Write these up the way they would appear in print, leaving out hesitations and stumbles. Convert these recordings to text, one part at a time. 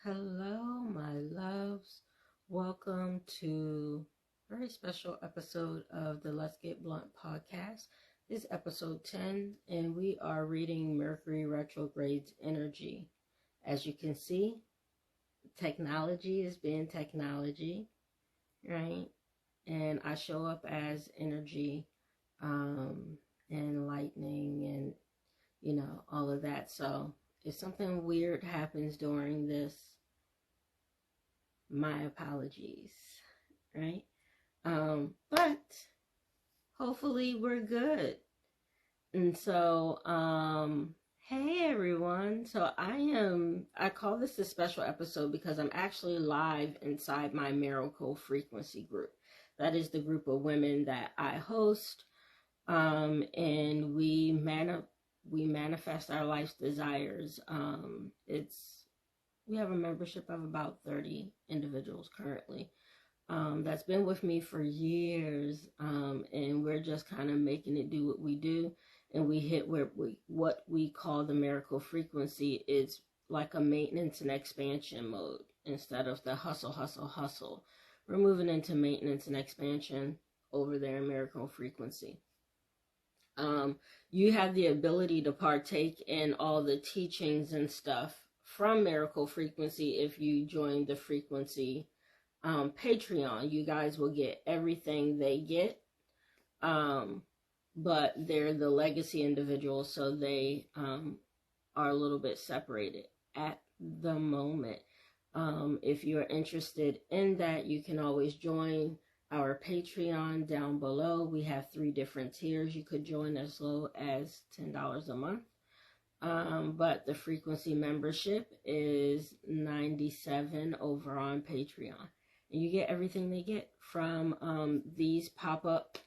Hello, my loves. Welcome to a very special episode of the Let's Get Blunt podcast. This is episode 10, and we are reading Mercury Retrograde's energy. As you can see, technology is being technology, right? And I show up as energy, and lightning and, all of that. So if something weird happens during this, my apologies, right? But hopefully we're good. And so, hey everyone. So I call this a special episode because I'm actually live inside my Miracle Frequency group. That is the group of women that I host. And we manifest our life's desires. We have a membership of about 30 individuals currently. That's been with me for years. And we're just kind of making it do what we do. And we hit what we call the miracle frequency is like a maintenance and expansion mode instead of the hustle. We're moving into maintenance and expansion over there in miracle frequency. You have the ability to partake in all the teachings and stuff from Miracle Frequency if you join the Frequency Patreon. You guys will get everything they get, but they're the legacy individuals, so they are a little bit separated at the moment. If you're interested in that, you can always join our Patreon down below. We have 3 different tiers. You could join as low as $10 a month. But the frequency membership is $97 over on Patreon. And you get everything they get from these pop-up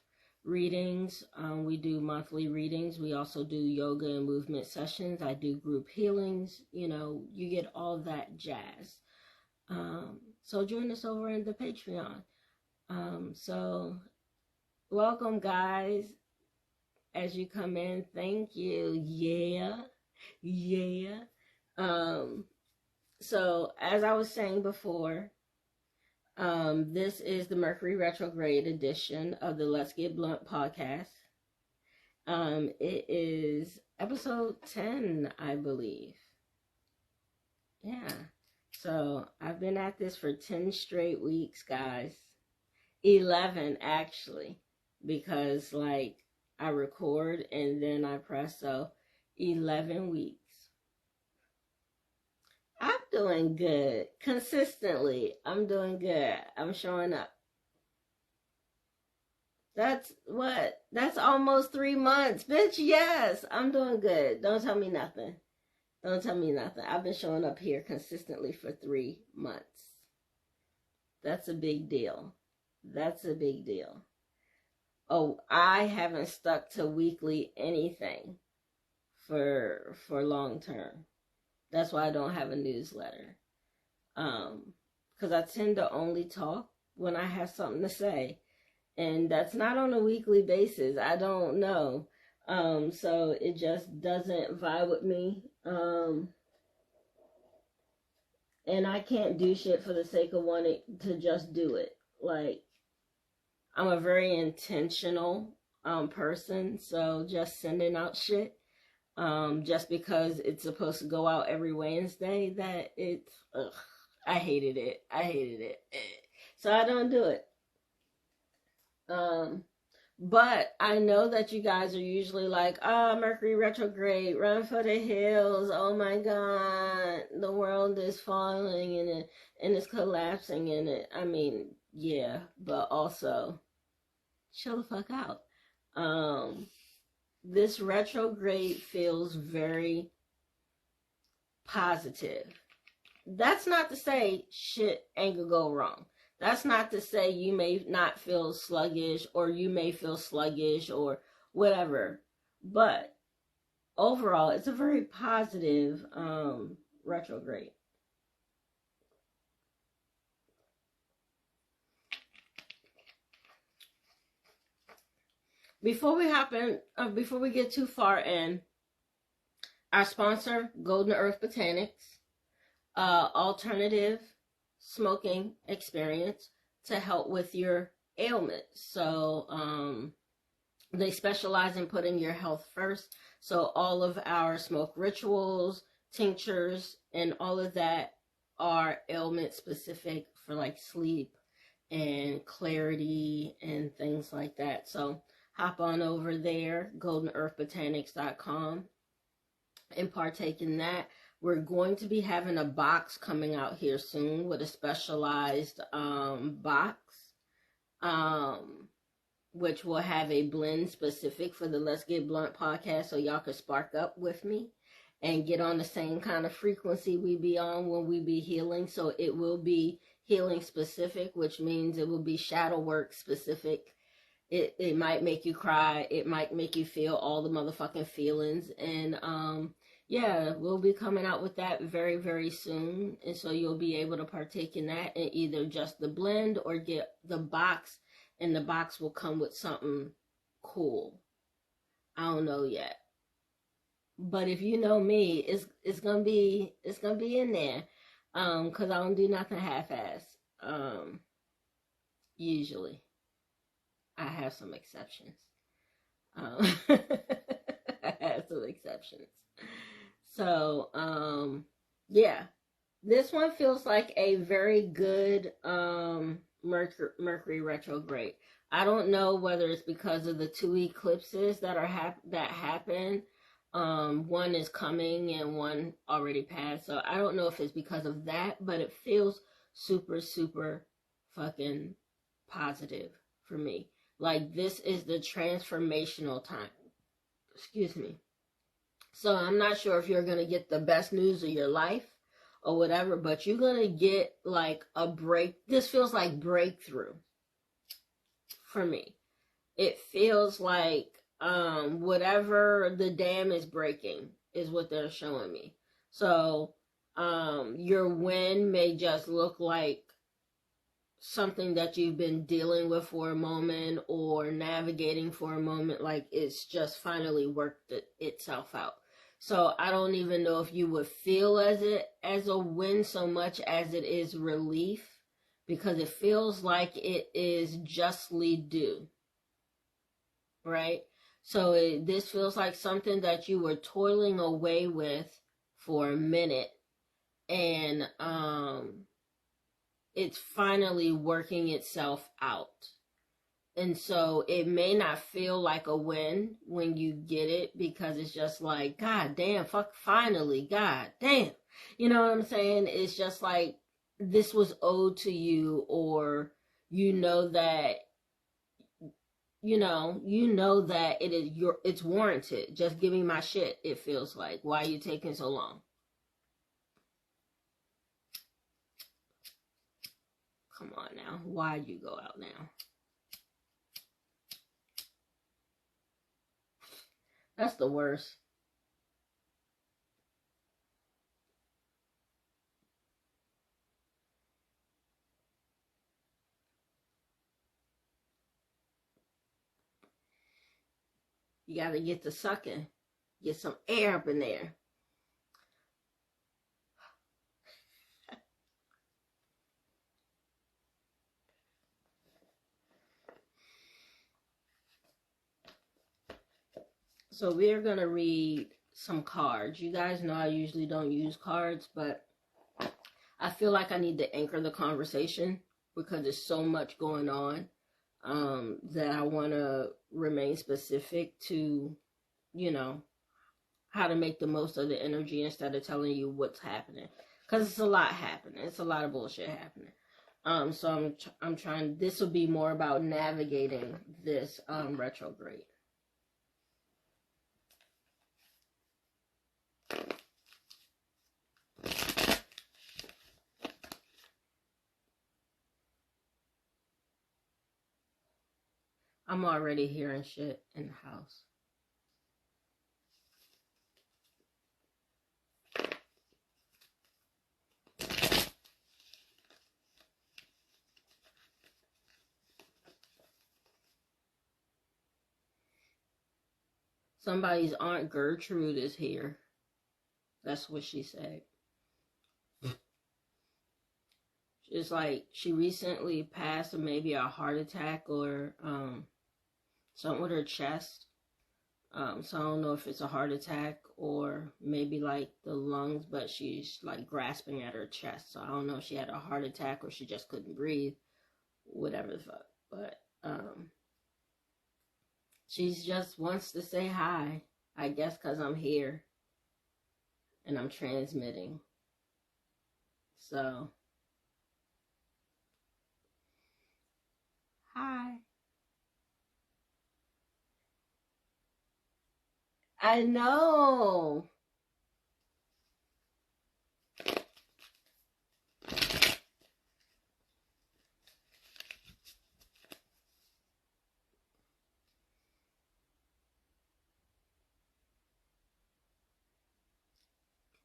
readings. We do monthly readings. We also do yoga and movement sessions. I do group healings. You get all that jazz. So join us over in the Patreon. So welcome guys, as you come in. Thank you. Yeah. So as I was saying before, this is the Mercury Retrograde edition of the Let's Get Blunt podcast. It is episode 10, I believe. Yeah. So I've been at this for 10 straight weeks, guys. 11 actually, because I record and then I press, so 11 weeks. I'm doing good. Consistently, I'm doing good. I'm showing up. That's almost 3 months, bitch. Yes, I'm doing good. Don't tell me nothing. I've been showing up here consistently for 3 months. That's a big deal. Oh, I haven't stuck to weekly anything for long term. That's why I don't have a newsletter. Because I tend to only talk when I have something to say. And that's not on a weekly basis. I don't know. So it just doesn't vibe with me. And I can't do shit for the sake of wanting to just do it. I'm a very intentional person, so just sending out shit just because it's supposed to go out every Wednesday, I hated it. So I don't do it. But I know that you guys are usually like, Mercury retrograde, run for the hills, oh my God, the world is falling and it's collapsing in it. I mean, yeah, but also chill the fuck out. This retrograde feels very positive. That's not to say shit ain't gonna go wrong. That's not to say you may not feel sluggish or you may feel sluggish or whatever. But overall, it's a very positive retrograde. Before we get too far in, our sponsor, Golden Earth Botanics. alternative smoking experience to help with your ailments. So they specialize in putting your health first. So all of our smoke rituals, tinctures, and all of that are ailment specific for like sleep and clarity and things like that. So hop on over there, goldenearthbotanics.com, and partake in that. We're going to be having a box coming out here soon with a specialized box, which will have a blend specific for the Let's Get Blunt podcast, so y'all can spark up with me and get on the same kind of frequency we be on when we be healing. So it will be healing specific, which means it will be shadow work specific. It might make you cry. It might make you feel all the motherfucking feelings. And yeah, we'll be coming out with that very, very soon. And so you'll be able to partake in that and either just the blend or get the box. And the box will come with something cool. I don't know yet. But if you know me, it's gonna be in there. Cause I don't do nothing half-ass. Usually. I have some exceptions. I have some exceptions. So, yeah. This one feels like a very good Mercury retrograde. I don't know whether it's because of the 2 eclipses that happen. One is coming and one already passed. So I don't know if it's because of that, but it feels super, super fucking positive for me. Like, this is the transformational time. Excuse me. So I'm not sure if you're going to get the best news of your life or whatever, but you're going to get like a break. This feels like breakthrough for me. It feels like whatever the dam is breaking is what they're showing me. So your win may just look like something that you've been dealing with for a moment or navigating for a moment, like it's just finally worked itself out. So I don't even know if you would feel as a win so much as it is relief, because it feels like it is justly due, right? So this feels like something that you were toiling away with for a minute, and it's finally working itself out. And so it may not feel like a win when you get it, because it's just like, God damn, fuck, finally, God damn. You know what I'm saying? It's just like, this was owed to you, or you know that it's warranted. Just give me my shit, it feels like. Why are you taking so long? Come on now. Why'd you go out now? That's the worst. You gotta get to sucking. Get some air up in there. So we're going to read some cards. You guys know I usually don't use cards, but I feel like I need to anchor the conversation because there's so much going on that I want to remain specific to, how to make the most of the energy instead of telling you what's happening. Because it's a lot happening. It's a lot of bullshit happening. So I'm trying, this will be more about navigating this retrograde. I'm already hearing shit in the house. Somebody's Aunt Gertrude is here. That's what she said. it's like she recently passed, or maybe a heart attack, or something with her chest. So I don't know if it's a heart attack or maybe like the lungs, but she's like grasping at her chest. So I don't know if she had a heart attack or she just couldn't breathe, whatever the fuck. But she just wants to say hi, I guess, because I'm here and I'm transmitting. So, hi. I know.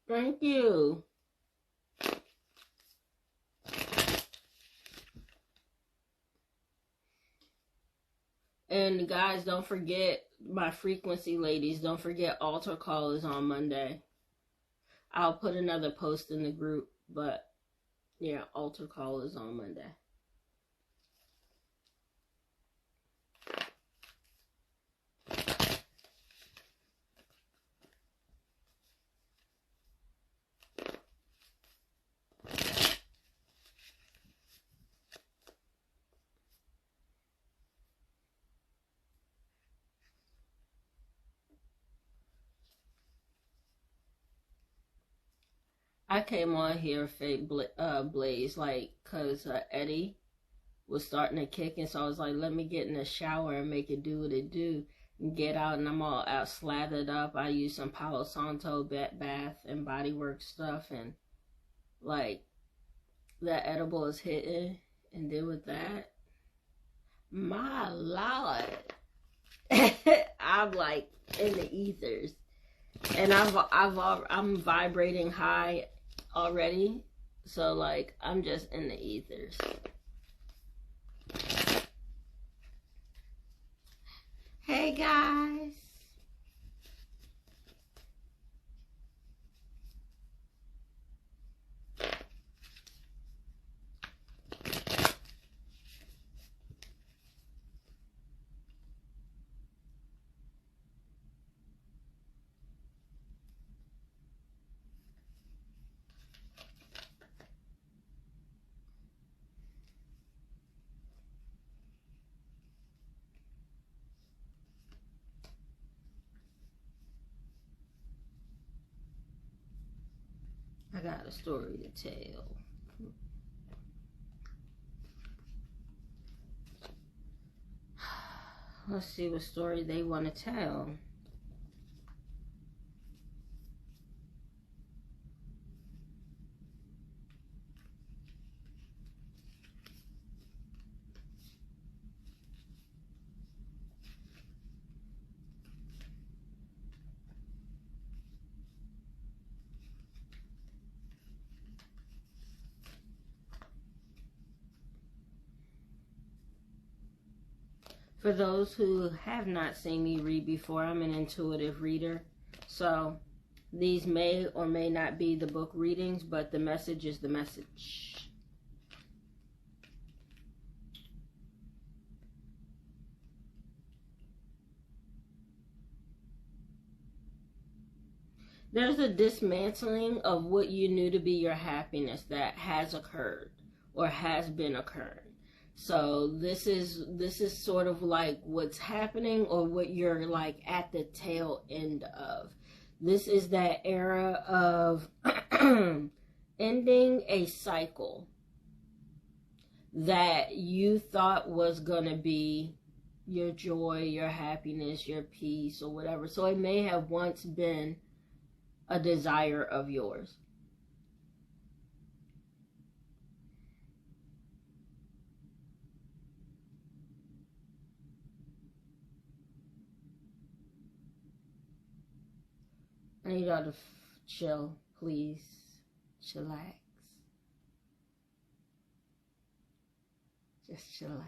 Thank you. And guys, don't forget, my frequency ladies, don't forget altar call is on Monday. I'll put another post in the group, but yeah, altar call is on Monday. I came on here, fake Blaze, like, cause Eddie was starting to kick, and so I was like, let me get in the shower and make it do what it do, and get out, and I'm all out slathered up. I use some Palo Santo bath and body work stuff, and like that edible is hitting, and then with that, my lord, I'm like in the ethers, and I'm vibrating high already, so like I'm just in the ethers. Hey guys. I got a story to tell. Let's see what story they want to tell. For those who have not seen me read before, I'm an intuitive reader. So these may or may not be the book readings, but the message is the message. There's a dismantling of what you knew to be your happiness that has occurred or has been occurring. So this is sort of like what's happening, or what you're like at the tail end of. This is that era of ending a cycle that you thought was gonna be your joy, your happiness, your peace, or whatever. So it may have once been a desire of yours. I need y'all to chill, please. Chillax. Just chillax.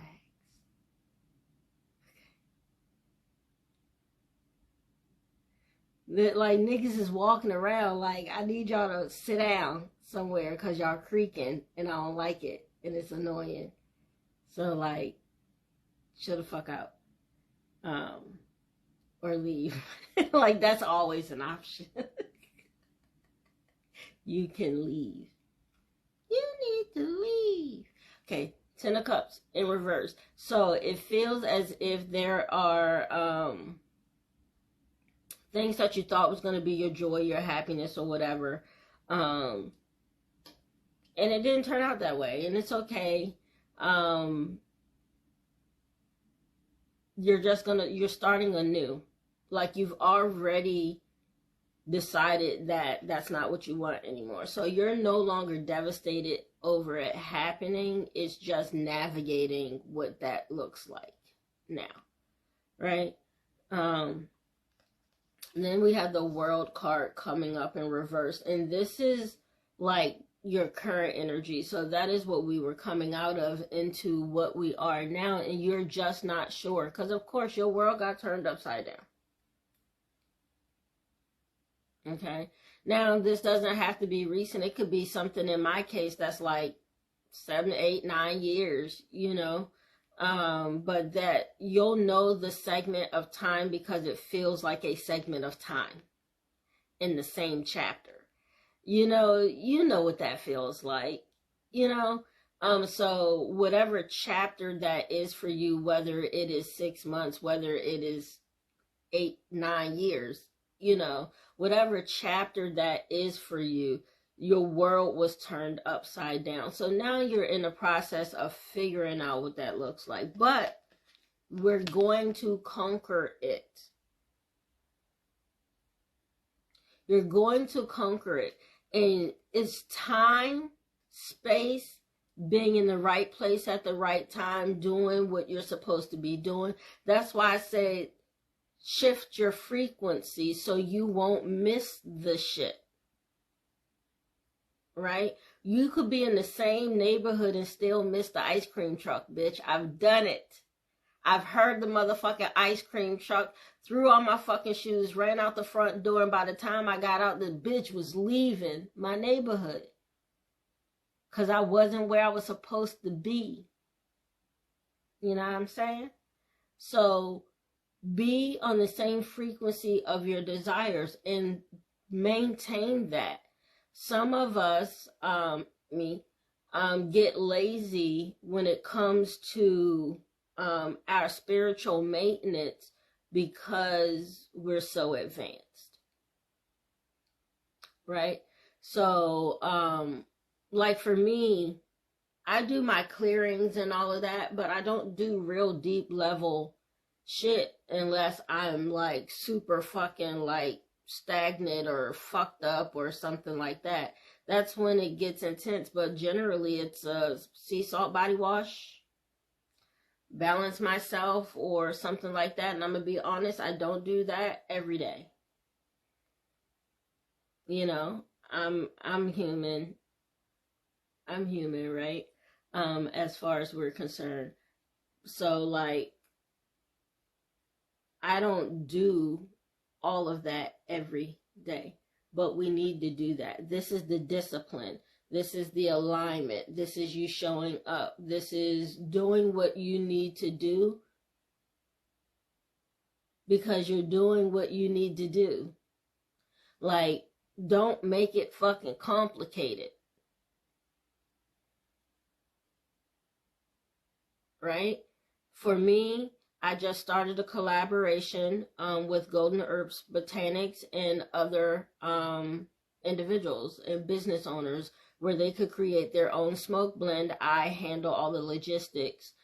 Okay. Like, niggas is walking around like, I need y'all to sit down somewhere because y'all creaking and I don't like it. and it's annoying. So, like, chill the fuck out. Or leave. Like, that's always an option. You can leave. You need to leave. Okay, 10 of Cups in reverse. So it feels as if there are things that you thought was going to be your joy, your happiness, or whatever. And it didn't turn out that way. And it's okay. You're starting anew. Like, you've already decided that that's not what you want anymore. So you're no longer devastated over it happening. It's just navigating what that looks like now, right? Then we have the World card coming up in reverse, and this is like your current energy. So that is what we were coming out of into what we are now, and you're just not sure because, of course, your world got turned upside down. Okay, now this doesn't have to be recent. It could be something, in my case, that's like 7, 8, 9 years, you know, but that you'll know the segment of time because it feels like a segment of time in the same chapter. You know what that feels like, you know. So whatever chapter that is for you, whether it is 6 months, whether it is 8, 9 years, you know, whatever chapter that is for you, your world was turned upside down. So now you're in the process of figuring out what that looks like. But we're going to conquer it. You're going to conquer it. And it's time, space, being in the right place at the right time, doing what you're supposed to be doing. That's why I say shift your frequency so you won't miss the shit. Right? You could be in the same neighborhood and still miss the ice cream truck, bitch. I've done it. I've heard the motherfucking ice cream truck, threw on my fucking shoes, ran out the front door, and by the time I got out, the bitch was leaving my neighborhood. Because I wasn't where I was supposed to be. You know what I'm saying? So be on the same frequency of your desires and maintain that. Some of us, get lazy when it comes to our spiritual maintenance because we're so advanced, right? So, like for me, I do my clearings and all of that, but I don't do real deep level shit unless I'm like super fucking like stagnant or fucked up or something like that. That's when it gets intense, but generally it's a sea salt body wash, balance myself or something like that. And I'm gonna be honest, I don't do that every day. You know, I'm human. I'm human, right? As far as we're concerned. So like, I don't do all of that every day, but we need to do that. This is the discipline. This is the alignment. This is you showing up. This is doing what you need to do because you're doing what you need to do. Like, don't make it fucking complicated. Right? For me, I just started a collaboration with Golden Herbs Botanics and other individuals and business owners where they could create their own smoke blend. I handle all the logistics,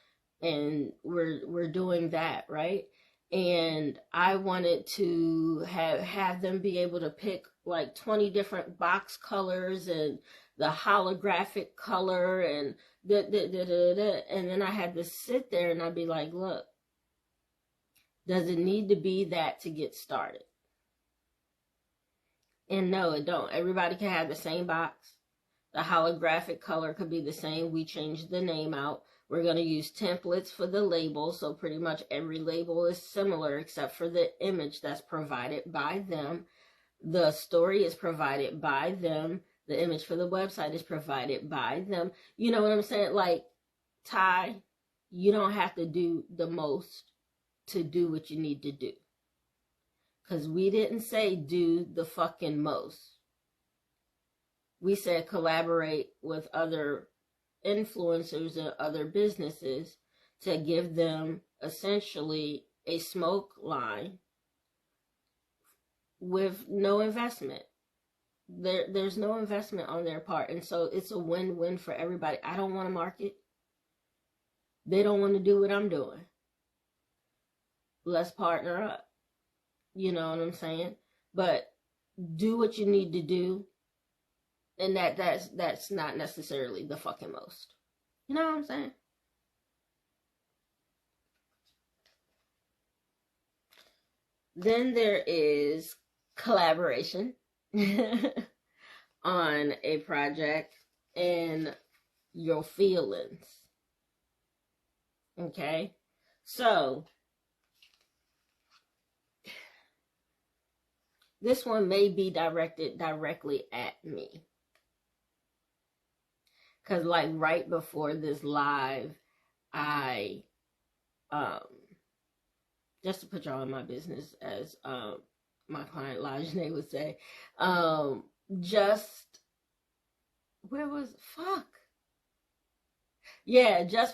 and we're doing that, right? And I wanted to have them be able to pick like 20 different box colors and the holographic color and and then I had to sit there and I'd be like, look, does it need to be that to get started? And no, it don't. Everybody can have the same box. The holographic color could be the same. We changed the name out. We're going to use templates for the label. So pretty much every label is similar except for the image that's provided by them. The story is provided by them. The image for the website is provided by them. You know what I'm saying? Like, Ty, you don't have to do the most to do what you need to do. Because we didn't say do the fucking most. We said collaborate with other influencers and other businesses to give them essentially a smoke line with no investment. There's no investment on their part, and so it's a win-win for everybody. I don't want to market. They don't want to do what I'm doing. Let's partner up. You know what I'm saying? But do what you need to do, and that's not necessarily the fucking most. You know what I'm saying? Then there is collaboration on a project and your feelings. Okay? So, this one may be directed directly at me. Because, like, right before this live, I, just to put y'all in my business, as my client Lajane would say, just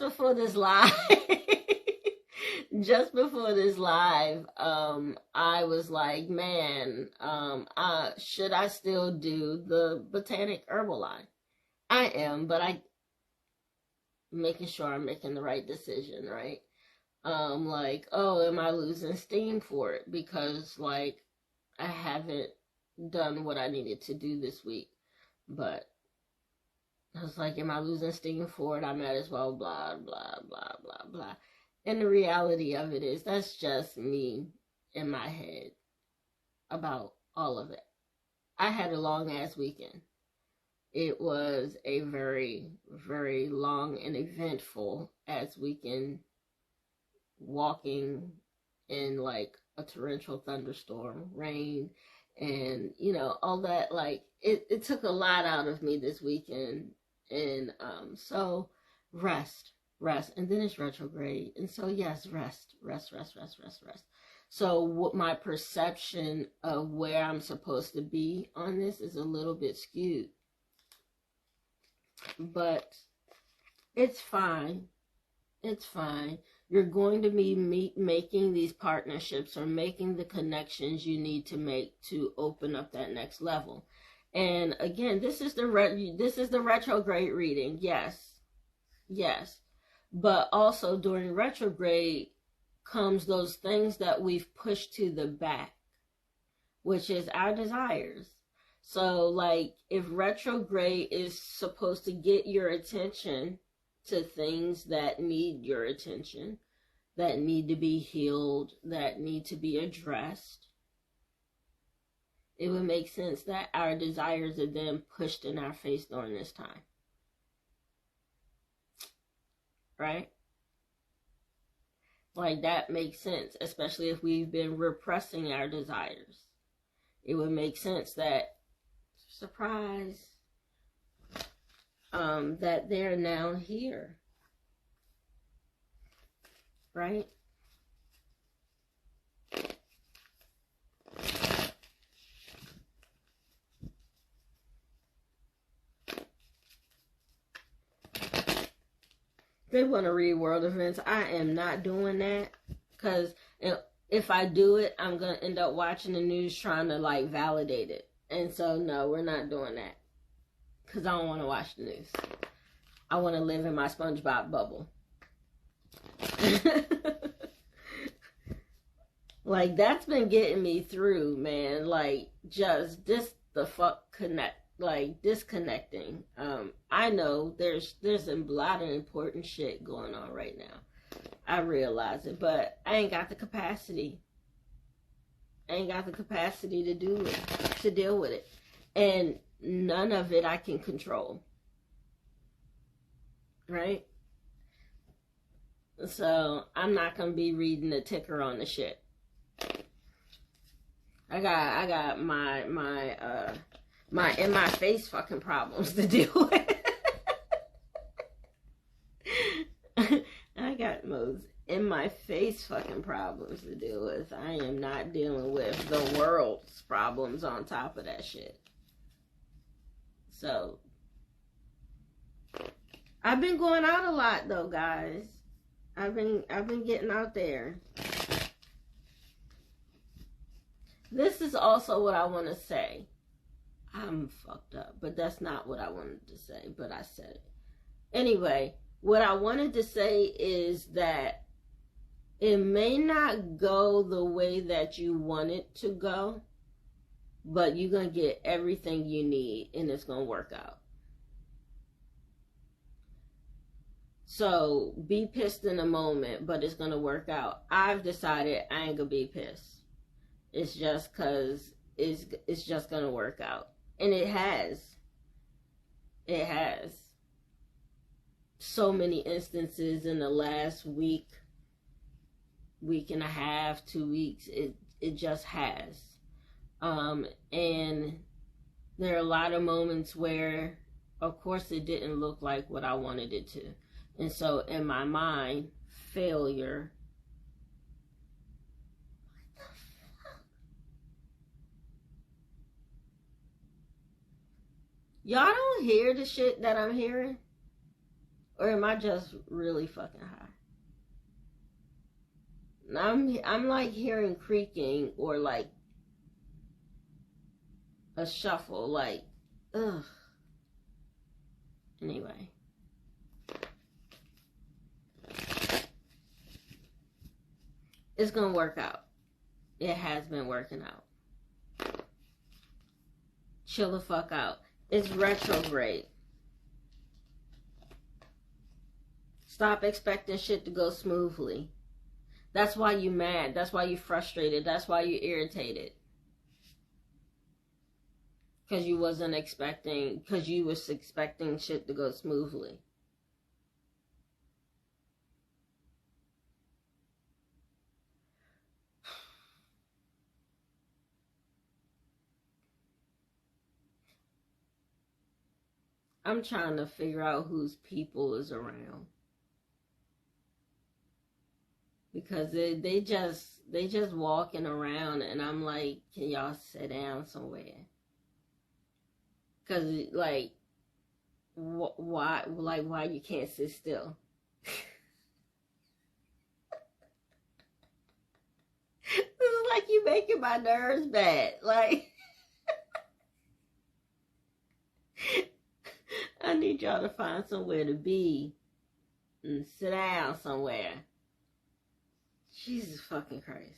before this live, I was like, man, should I still do the botanic herbal line? I am, but I'm making sure I'm making the right decision, right? Like, oh, am I losing steam for it? Because, like, I haven't done what I needed to do this week. But I was like, am I losing steam for it? I might as well blah, blah, blah, blah, blah. And the reality of it is, that's just me in my head about all of it. I had a long-ass weekend. It was a very, very long and eventful ass weekend, walking in like a torrential thunderstorm, rain, and you know, all that. Like, it took a lot out of me this weekend. And so rest. And then it's retrograde. And so yes, rest. So what my perception of where I'm supposed to be on this is a little bit skewed. But it's fine. It's fine. You're going to be making these partnerships or making the connections you need to make to open up that next level. And again, this is the retrograde reading. Yes. But also during retrograde comes those things that we've pushed to the back, which is our desires. So, like, if retrograde is supposed to get your attention to things that need your attention, that need to be healed, that need to be addressed, it would make sense that our desires are then pushed in our face during this time. Right? Like, that makes sense, especially if we've been repressing our desires. It would make sense that, surprise, that they're now here. Right? They want to read world events. I am not doing that, because if I do it, I'm going to end up watching the news trying to, like, validate it. And so, no, we're not doing that, because I don't want to watch the news. I want to live in my SpongeBob bubble. Like, that's been getting me through, man. Like, just disconnecting. I know there's a lot of important shit going on right now. I realize it, but I ain't got the capacity. To deal with it. And none of it I can control. Right? So I'm not gonna be reading the ticker on the shit. I got my my in my face fucking problems to deal with. I got most in my face fucking problems to deal with. I am not dealing with the world's problems on top of that shit. So I've been going out a lot though, guys. I've been getting out there. This is also what I want to say. I'm fucked up, but that's not what I wanted to say, but I said it. Anyway, what I wanted to say is that it may not go the way that you want it to go, but you're going to get everything you need and it's going to work out. So be pissed in a moment, but it's going to work out. I've decided I ain't going to be pissed. It's just because it's just going to work out. And it has. It has. So many instances in the last week and a half, 2 weeks, it just has. And there are a lot of moments where, of course, it didn't look like what I wanted it to. And so in my mind, failure. What the fuck? Y'all don't hear the shit that I'm hearing? Or am I just really fucking high? I'm like hearing creaking or like a shuffle, like, ugh. Anyway. It's gonna work out. It has been working out. Chill the fuck out. It's retrograde. Stop expecting shit to go smoothly. That's why you mad. That's why you frustrated. That's why you irritated. Because you was expecting shit to go smoothly. I'm trying to figure out whose people is around. Because they just walking around and I'm like, can y'all sit down somewhere? Because like, why you can't sit still? This is like you making my nerves bad. Like, I need y'all to find somewhere to be and sit down somewhere. Jesus fucking Christ.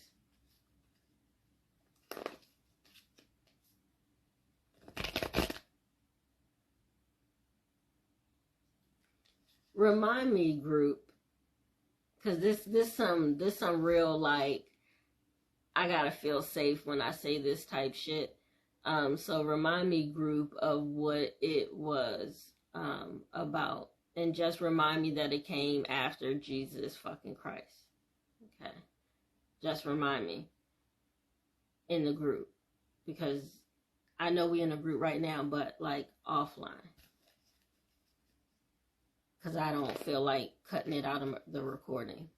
Remind me, group, because this some real, like, I gotta feel safe when I say this type shit. So remind me, group, of what it was about, and just remind me that it came after Jesus fucking Christ. Okay, just remind me in the group, because I know we in a group right now, but like offline, because I don't feel like cutting it out of the recording,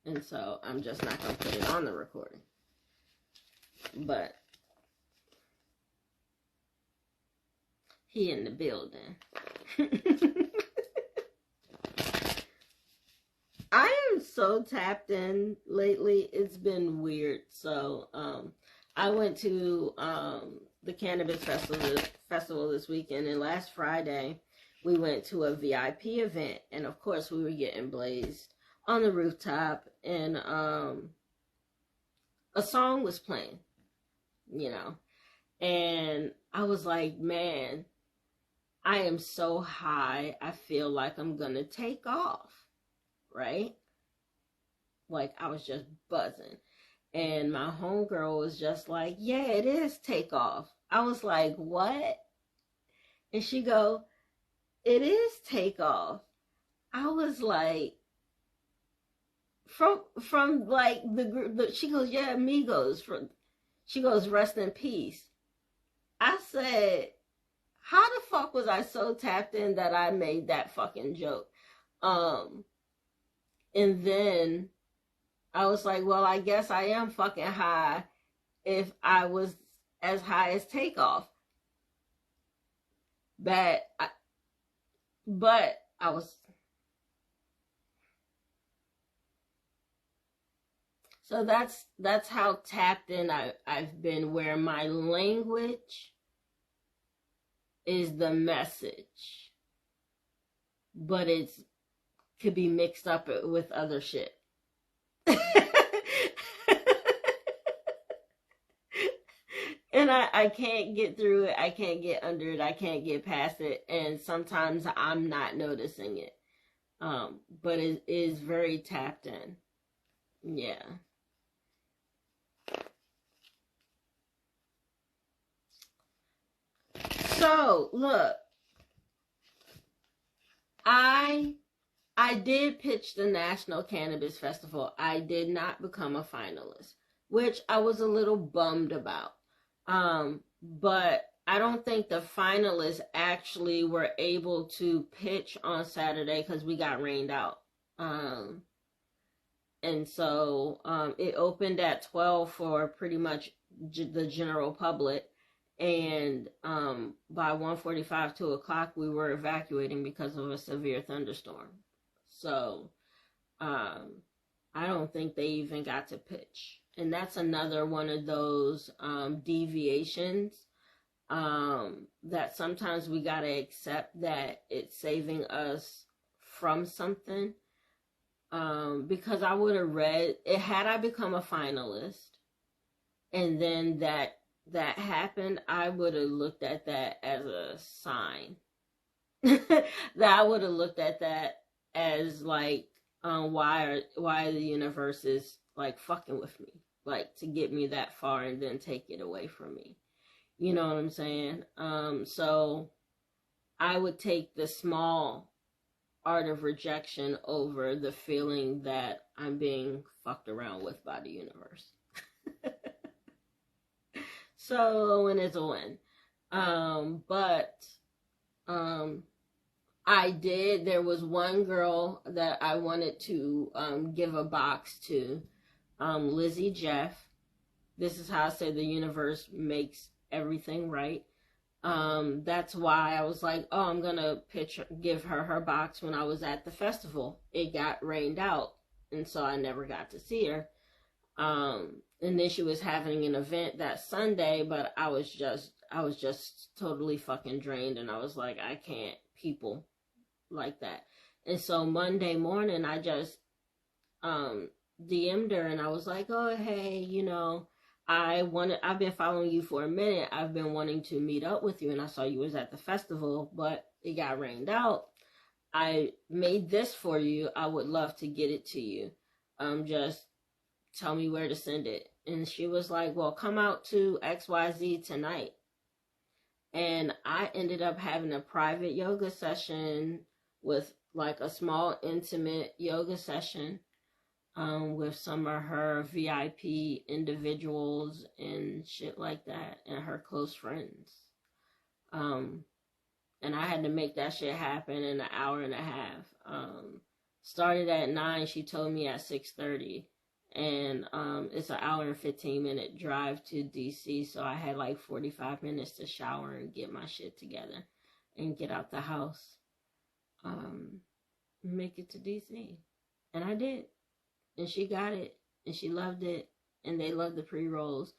and so I'm just not gonna put it on the recording. But he in the building. I am so tapped in lately. It's been weird. So I went to the Cannabis festival this weekend, and last Friday we went to a VIP event, and of course we were getting blazed on the rooftop, and a song was playing, you know, and I was like, man, I am so high, I feel like I'm gonna take off. Right? Like, I was just buzzing. And my homegirl was just like, yeah, it is takeoff. I was like, what? And she go, it is takeoff. I was like, from like the group, she goes, yeah, amigos. She goes, rest in peace. I said, how the fuck was I so tapped in that I made that fucking joke? And then I was like, well, I guess I am fucking high if I was as high as Takeoff. But I was. So that's how tapped in I've been, where my language is the message, but it's could be mixed up with other shit. And I can't get through it. I can't get under it. I can't get past it. And sometimes I'm not noticing it. But it is very tapped in. Yeah. So, look. I did pitch the National Cannabis Festival. I did not become a finalist, which I was a little bummed about. But I don't think the finalists actually were able to pitch on Saturday because we got rained out. And so it opened at 12 for pretty much the general public. And by 1:45, 2 o'clock, we were evacuating because of a severe thunderstorm. So I don't think they even got to pitch. And that's another one of those deviations that sometimes we got to accept that it's saving us from something. Because I would have read it had I become a finalist and then that happened, I would have looked at that as a sign. That I would have looked at that as like why the universe is like fucking with me, like to get me that far and then take it away from me. You know what I'm saying? So I would take the small art of rejection over the feeling that I'm being fucked around with by the universe. So a win is a win. But there was one girl that I wanted to give a box to, Lizzie Jeff. This is how I say the universe makes everything right. That's why I was like, oh, I'm gonna give her box when I was at the festival. It got rained out, and so I never got to see her. And then she was having an event that Sunday, but I was just totally fucking drained, and I was like, I can't people like that. And so Monday morning, I just DM'd her, and I was like, oh, hey, I've been following you for a minute. I've been wanting to meet up with you, and I saw you was at the festival, but it got rained out. I made this for you. I would love to get it to you. Just tell me where to send it. And she was like, well, come out to XYZ tonight. And I ended up having a private yoga session with like a small intimate yoga session with some of her VIP individuals and shit like that, and her close friends. And I had to make that shit happen in an hour and a half. Started at 9, she told me at 6:30. And it's an hour and 15-minute drive to DC, so I had like 45 minutes to shower and get my shit together and get out the house. Make it to DC. And I did. And she got it. And she loved it. And they loved the pre-rolls.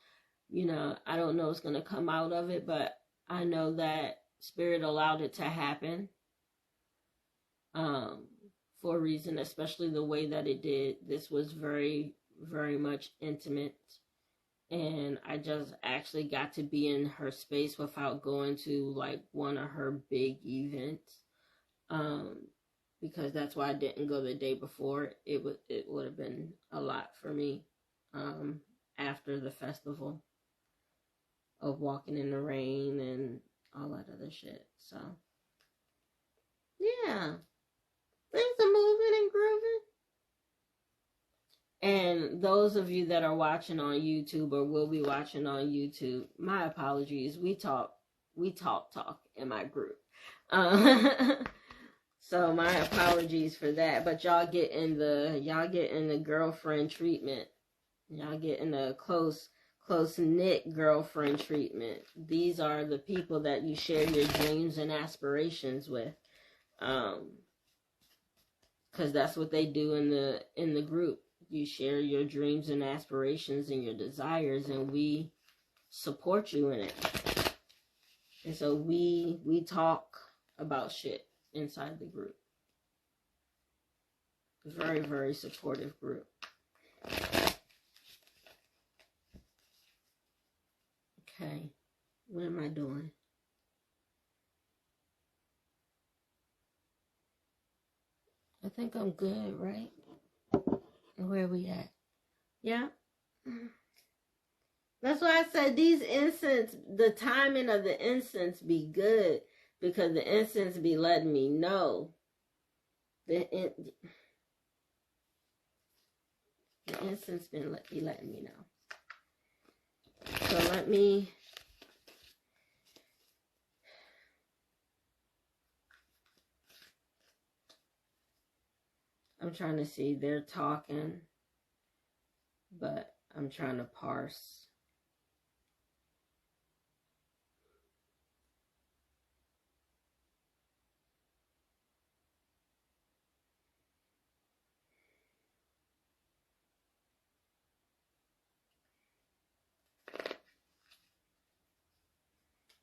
I don't know what's going to come out of it, but I know that Spirit allowed it to happen for a reason, especially the way that it did. This was very, very much intimate. And I just actually got to be in her space without going to like one of her big events. Because that's why I didn't go the day before. It would have been a lot for me after the festival of walking in the rain and all that other shit. So yeah, things are moving and grooving. And those of you that are watching on YouTube or will be watching on YouTube, my apologies. We talk we talk in my group. So my apologies for that, but y'all get in the girlfriend treatment. Y'all get in the close knit girlfriend treatment. These are the people that you share your dreams and aspirations with, because that's what they do in the group. You share your dreams and aspirations and your desires, and we support you in it. And so we talk about shit inside the group. Very, very supportive group. Okay, what am I doing? I think I'm good, right? Where are we at? Yeah. That's why I said these incense, the timing of the incense be good, because the incense be letting me know. The incense be letting me know. So I'm trying to see, they're talking, but I'm trying to parse.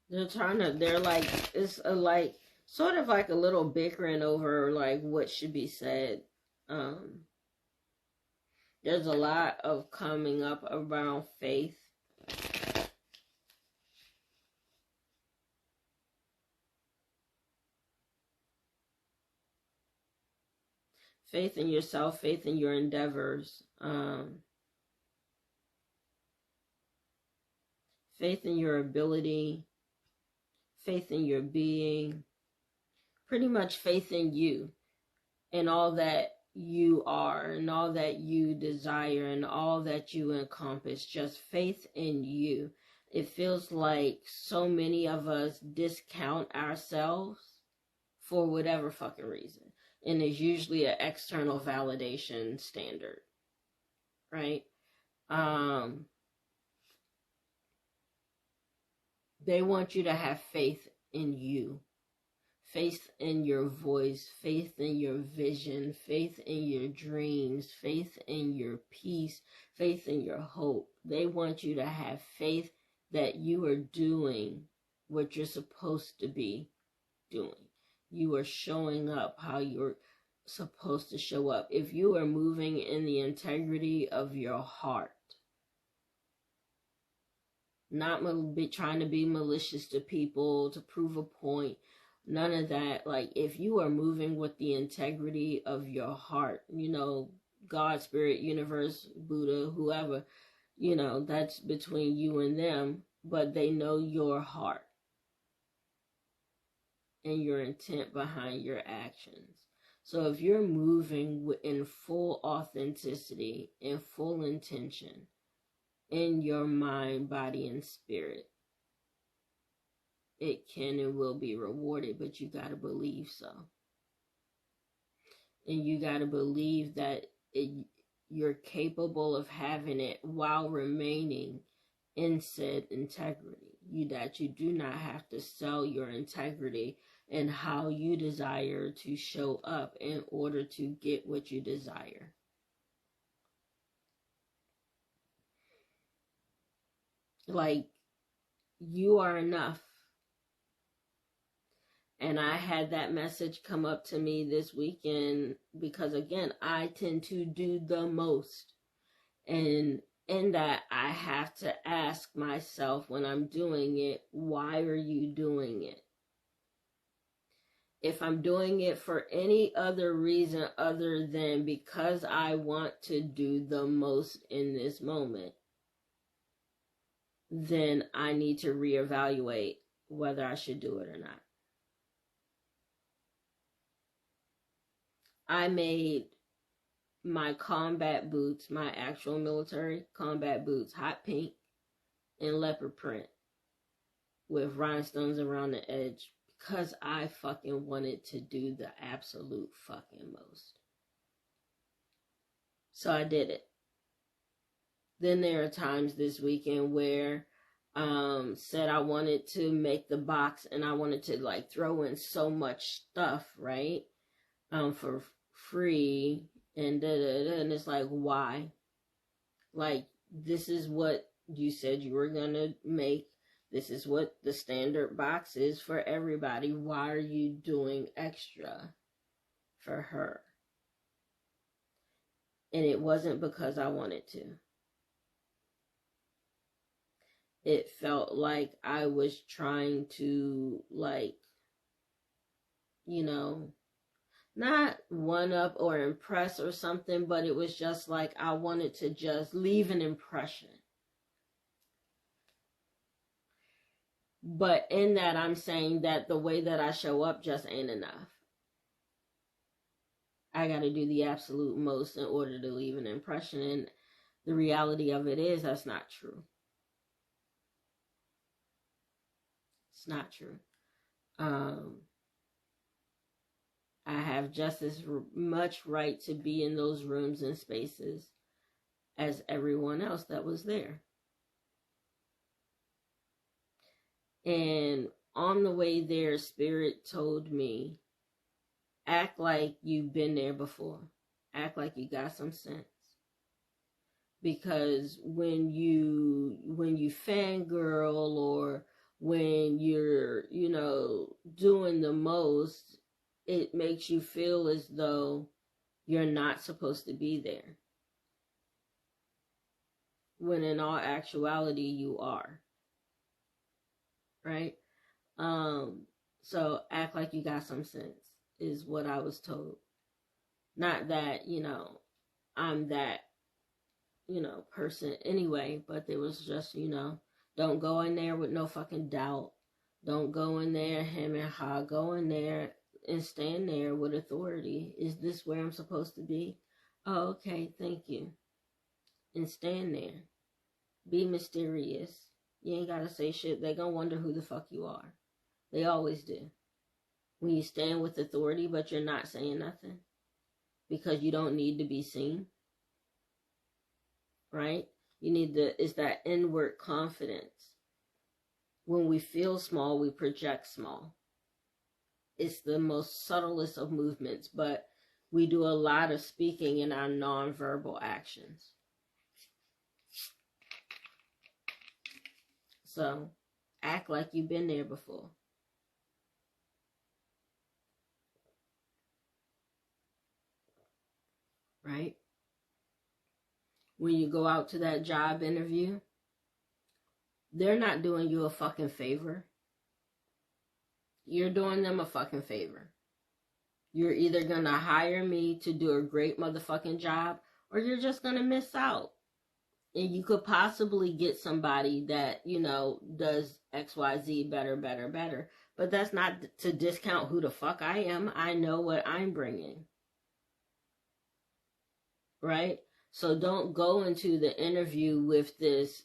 They're like, it's like, sort of like a little bickering over like what should be said. There's a lot of coming up around faith. Faith in yourself, faith in your endeavors, faith in your ability, faith in your being, pretty much faith in you and all that you are and all that you desire and all that you encompass. Just faith in you. It feels like so many of us discount ourselves for whatever fucking reason. And it's usually an external validation standard, right? They want you to have faith in you. Faith in your voice, faith in your vision, faith in your dreams, faith in your peace, faith in your hope. They want you to have faith that you are doing what you're supposed to be doing. You are showing up how you're supposed to show up. If you are moving in the integrity of your heart, not trying to be malicious to people, to prove a point, none of that. Like, if you are moving with the integrity of your heart, you know, God, Spirit, Universe, Buddha, whoever, you know, that's between you and them, but they know your heart and your intent behind your actions. So if you're moving in full authenticity, in full intention, in your mind, body, and spirit, it can and will be rewarded, but you got to believe so. And you got to believe that you're capable of having it while remaining in said integrity. That you do not have to sell your integrity and how you desire to show up in order to get what you desire. Like, you are enough. And I had that message come up to me this weekend because, again, I tend to do the most. And in that, I have to ask myself when I'm doing it, why are you doing it? If I'm doing it for any other reason other than because I want to do the most in this moment, then I need to reevaluate whether I should do it or not. I made my combat boots, my actual military combat boots, hot pink and leopard print. with rhinestones around the edge because I fucking wanted to do the absolute fucking most. So I did it. Then there are times this weekend where said I wanted to make the box and I wanted to like throw in so much stuff, right? For free and and it's like, why? Like, this is what you said you were gonna make. This is what the standard box is for everybody. Why are you doing extra for her? And it wasn't because I wanted to. It felt like I was trying to, like, you know, not one up or impress or something, but it was just like I wanted to just leave an impression. But in that, I'm saying that the way that I show up just ain't enough. I got to do the absolute most in order to leave an impression. And the reality of it is that's not true. It's not true. I have just as much right to be in those rooms and spaces as everyone else that was there. And on the way there, Spirit told me, act like you've been there before. Act like you got some sense. Because when you fangirl or when you're, doing the most, it makes you feel as though you're not supposed to be there. When in all actuality, you are. Right? So act like you got some sense is what I was told. Not that, I'm that, person anyway, but it was just, don't go in there with no fucking doubt. Don't go in there hem and haw. Go in there and stand there with authority. Is this where I'm supposed to be? Oh, okay, thank you. And stand there. Be mysterious. You ain't gotta say shit. They gonna wonder who the fuck you are. They always do. When you stand with authority, but you're not saying nothing. Because you don't need to be seen. Right? It's that inward confidence. When we feel small, we project small. It's the most subtlest of movements, but we do a lot of speaking in our nonverbal actions. So, act like you've been there before. Right? When you go out to that job interview, they're not doing you a fucking favor. You're doing them a fucking favor. You're either gonna hire me to do a great motherfucking job, or you're just gonna miss out. And you could possibly get somebody that, does XYZ better. But that's not to discount who the fuck I am. I know what I'm bringing. Right? So don't go into the interview with this,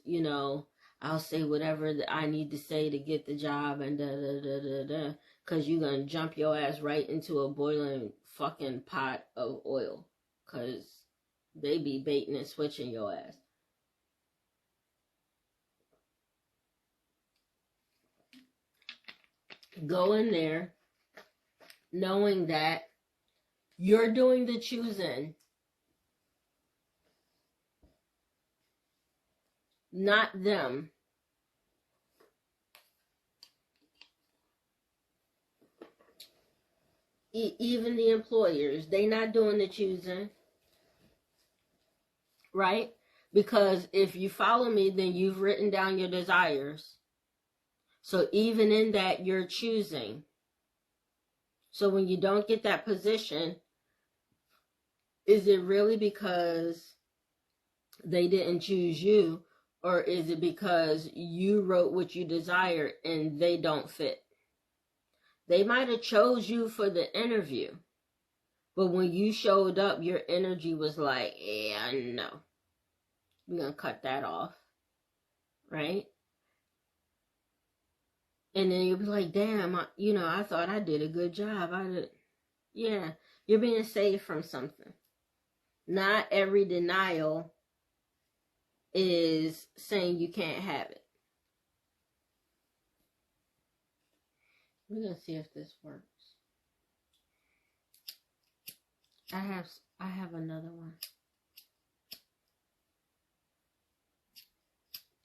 I'll say whatever that I need to say to get the job and da. Because you're going to jump your ass right into a boiling fucking pot of oil. Because they be baiting and switching your ass. Go in there knowing that you're doing the choosing. Not them. Even the employers, they not doing the choosing. Right? Because if you follow me, then you've written down your desires. So even in that, you're choosing. So when you don't get that position, is it really because they didn't choose you? Or is it because you wrote what you desire and they don't fit? They might have chose you for the interview. But when you showed up, your energy was like, yeah, no. We're going to cut that off. Right? And then you'll be like, damn, I thought I did a good job. Yeah, you're being saved from something. Not every denial is saying you can't have it. We're going to see if this works. I have another one.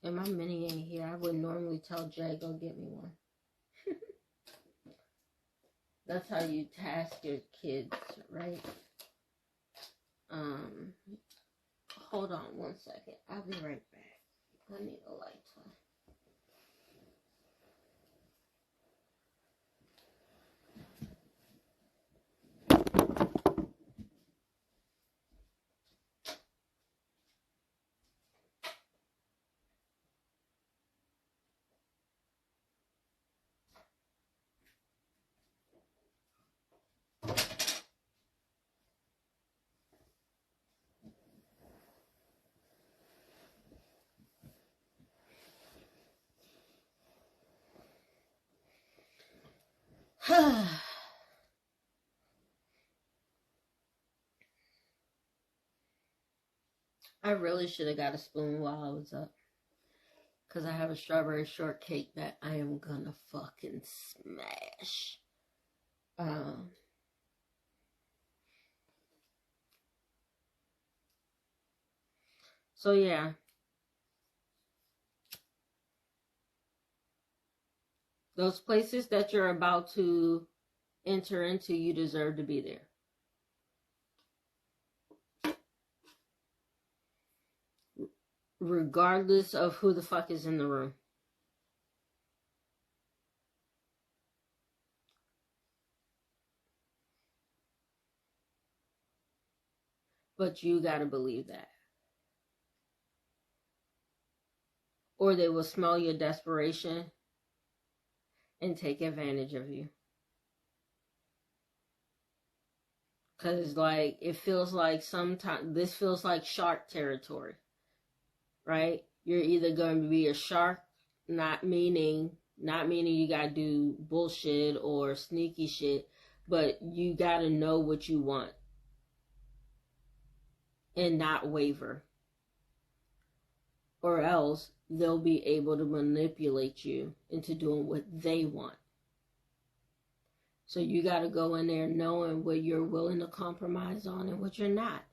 And my mini ain't here. I would normally tell Jay, go get me one. That's how you task your kids, right? Hold on one second. I'll be right back. I need a lighter. I really should have got a spoon while I was up. Because I have a strawberry shortcake that I am gonna fucking smash. So yeah. Those places that you're about to enter into, you deserve to be there. Regardless of who the fuck is in the room. But you gotta believe that. Or they will smell your desperation and take advantage of you. Because, like, it feels like sometimes, this feels like shark territory. Right? You're either going to be a shark, not meaning you gotta do bullshit or sneaky shit, but you gotta know what you want and not waver, or else they'll be able to manipulate you into doing what they want. So you gotta go in there knowing what you're willing to compromise on and what you're not.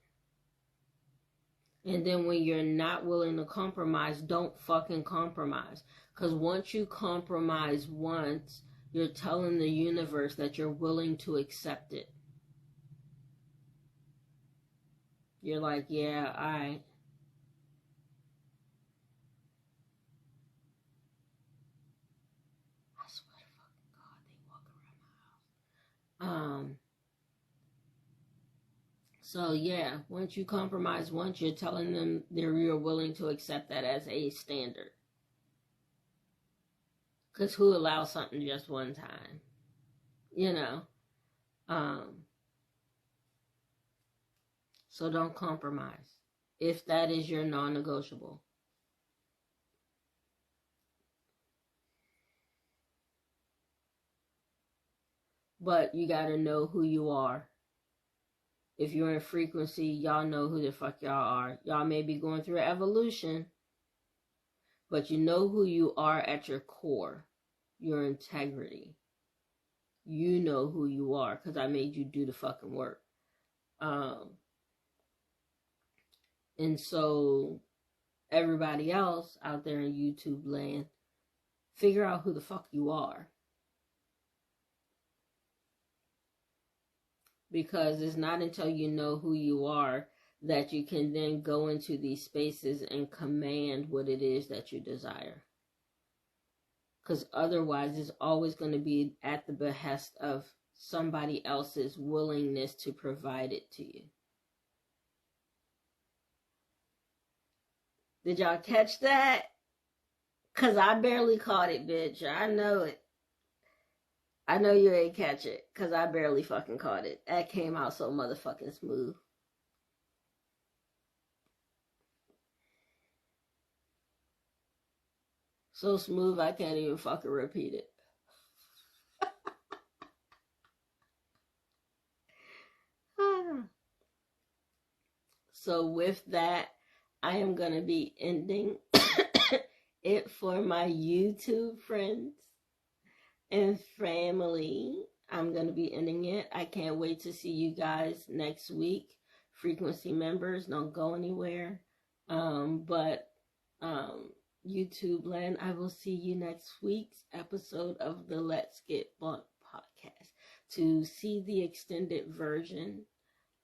And then when you're not willing to compromise, don't fucking compromise. Because once you compromise once, you're telling the universe that you're willing to accept it. You're like, yeah, alright. I swear to fucking God, they walk around my house. So yeah, once you compromise once, you're telling them that you're willing to accept that as a standard. Because who allows something just one time? So don't compromise if that is your non-negotiable. But you gotta know who you are. If you're in frequency, y'all know who the fuck y'all are. Y'all may be going through an evolution, but you know who you are at your core, your integrity. You know who you are because I made you do the fucking work. And so everybody else out there in YouTube land, figure out who the fuck you are. Because it's not until you know who you are that you can then go into these spaces and command what it is that you desire. Because otherwise it's always going to be at the behest of somebody else's willingness to provide it to you. Did y'all catch that? Because I barely caught it, bitch. I know it. I know you ain't catch it, because I barely fucking caught it. That came out so motherfucking smooth. So smooth, I can't even fucking repeat it. So with that, I am going to be ending it for my YouTube friends and family. I'm going to be ending it. I can't wait to see you guys next week. Frequency members, don't go anywhere. But YouTube land, I will see you next week's episode of the Let's Get Blunt podcast. To see the extended version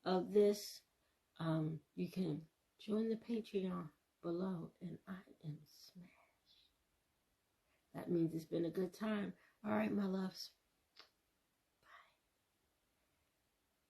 of this, you can join the Patreon below, and I am smashed. That means it's been a good time. All right, my loves.